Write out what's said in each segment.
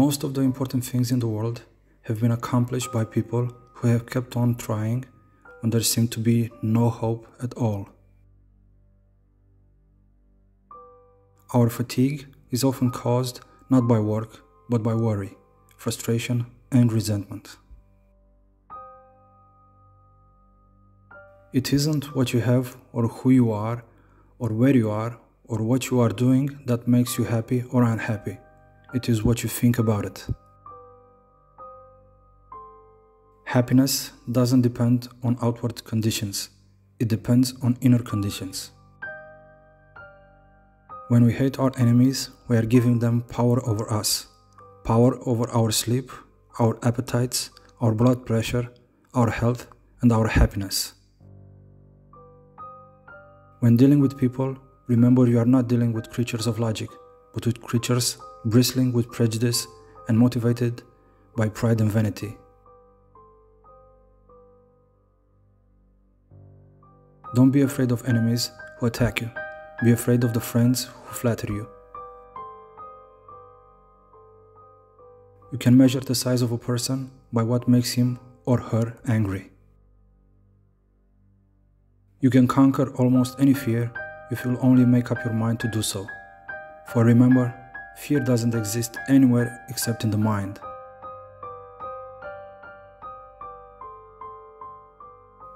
Most of the important things in the world have been accomplished by people who have kept on trying when there seemed to be no hope at all. Our fatigue is often caused not by work, but by worry, frustration, and resentment. It isn't what you have or who you are or where you are or what you are doing that makes you happy or unhappy. It is what you think about it. Happiness doesn't depend on outward conditions. It depends on inner conditions. When we hate our enemies, we are giving them power over us. Power over our sleep, our appetites, our blood pressure, our health, and our happiness. When dealing with people, remember you are not dealing with creatures of logic, but with creatures bristling with prejudice and motivated by pride and vanity. Don't be afraid of enemies who attack you. Be afraid of the friends who flatter you. You can measure the size of a person by what makes him or her angry. You can conquer almost any fear if you'll only make up your mind to do so. For remember, fear doesn't exist anywhere except in the mind.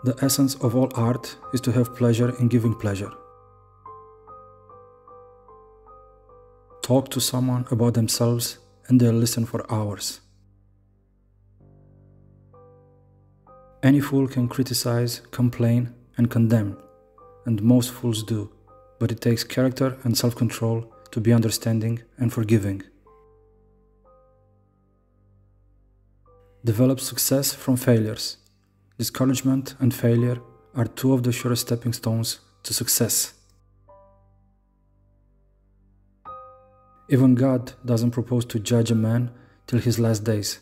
The essence of all art is to have pleasure in giving pleasure. Talk to someone about themselves and they'll listen for hours. Any fool can criticize, complain, and condemn, and most fools do, but it takes character and self-control to be understanding and forgiving. Develop success from failures. Discouragement and failure are two of the surest stepping stones to success. Even God doesn't propose to judge a man till his last days.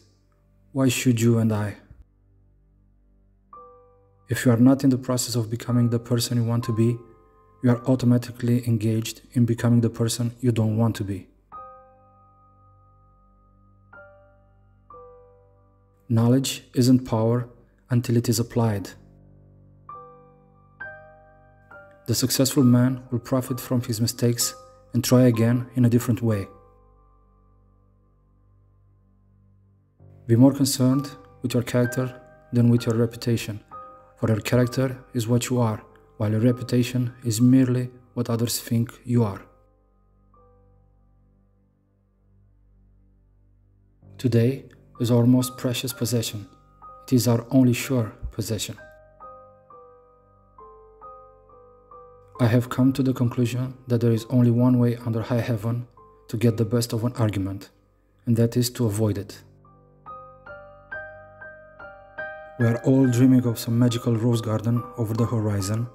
Why should you and I? If you are not in the process of becoming the person you want to be, you are automatically engaged in becoming the person you don't want to be. Knowledge isn't power until it is applied. The successful man will profit from his mistakes and try again in a different way. Be more concerned with your character than with your reputation, for your character is what you are, while your reputation is merely what others think you are. Today is our most precious possession. It is our only sure possession. I have come to the conclusion that there is only one way under high heaven to get the best of an argument, and that is to avoid it. We are all dreaming of some magical rose garden over the horizon,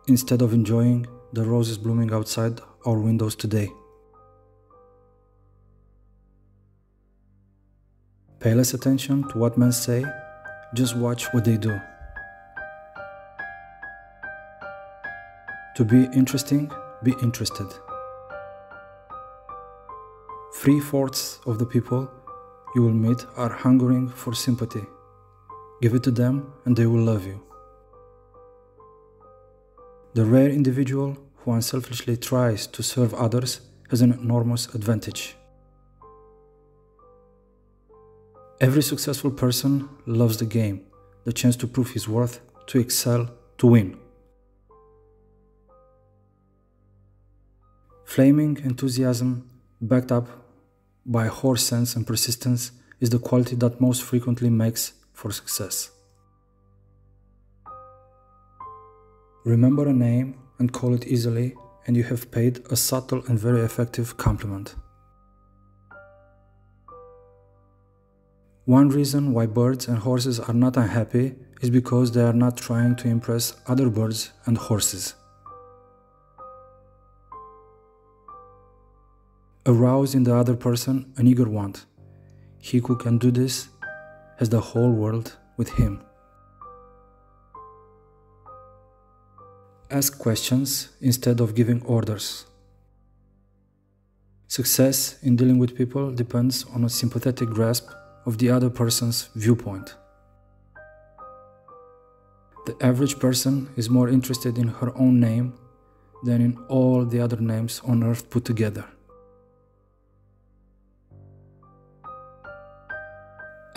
instead of enjoying the roses blooming outside our windows today. Pay less attention to what men say, just watch what they do. To be interesting, be interested. 3/4 of the people you will meet are hungering for sympathy. Give it to them and they will love you. The rare individual who unselfishly tries to serve others has an enormous advantage. Every successful person loves the game, the chance to prove his worth, to excel, to win. Flaming enthusiasm, backed up by horse sense and persistence, is the quality that most frequently makes for success. Remember a name and call it easily, and you have paid a subtle and very effective compliment. One reason why birds and horses are not unhappy is because they are not trying to impress other birds and horses. Arouse in the other person an eager want. He who can do this has the whole world with him. Ask questions instead of giving orders. Success in dealing with people depends on a sympathetic grasp of the other person's viewpoint. The average person is more interested in her own name than in all the other names on earth put together.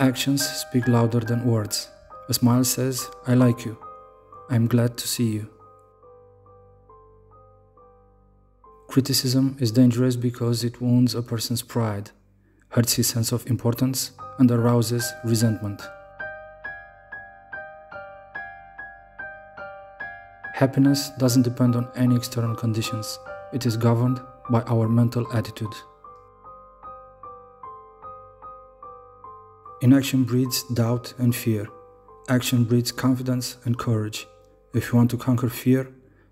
Actions speak louder than words. A smile says, "I like you. I'm glad to see you." Criticism is dangerous because it wounds a person's pride, hurts his sense of importance, and arouses resentment. Happiness doesn't depend on any external conditions. It is governed by our mental attitude. Inaction breeds doubt and fear. Action breeds confidence and courage. If you want to conquer fear,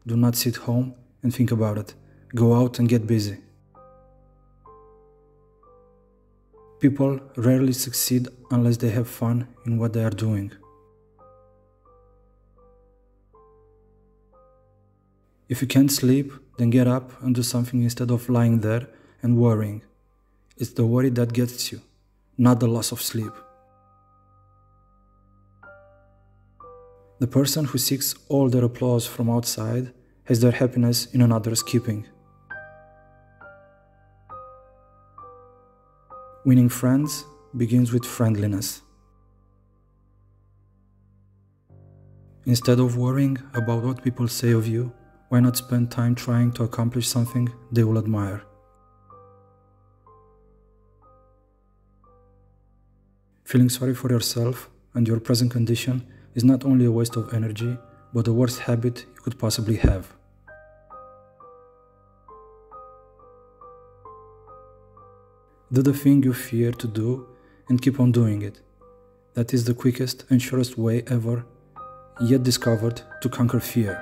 do not sit home and think about it. Go out and get busy. People rarely succeed unless they have fun in what they are doing. If you can't sleep, then get up and do something instead of lying there and worrying. It's the worry that gets you, not the loss of sleep. The person who seeks all their applause from outside has their happiness in another's keeping. Winning friends begins with friendliness. Instead of worrying about what people say of you, why not spend time trying to accomplish something they will admire? Feeling sorry for yourself and your present condition is not only a waste of energy, but the worst habit you could possibly have. Do the thing you fear to do and keep on doing it. That is the quickest and surest way ever yet discovered to conquer fear.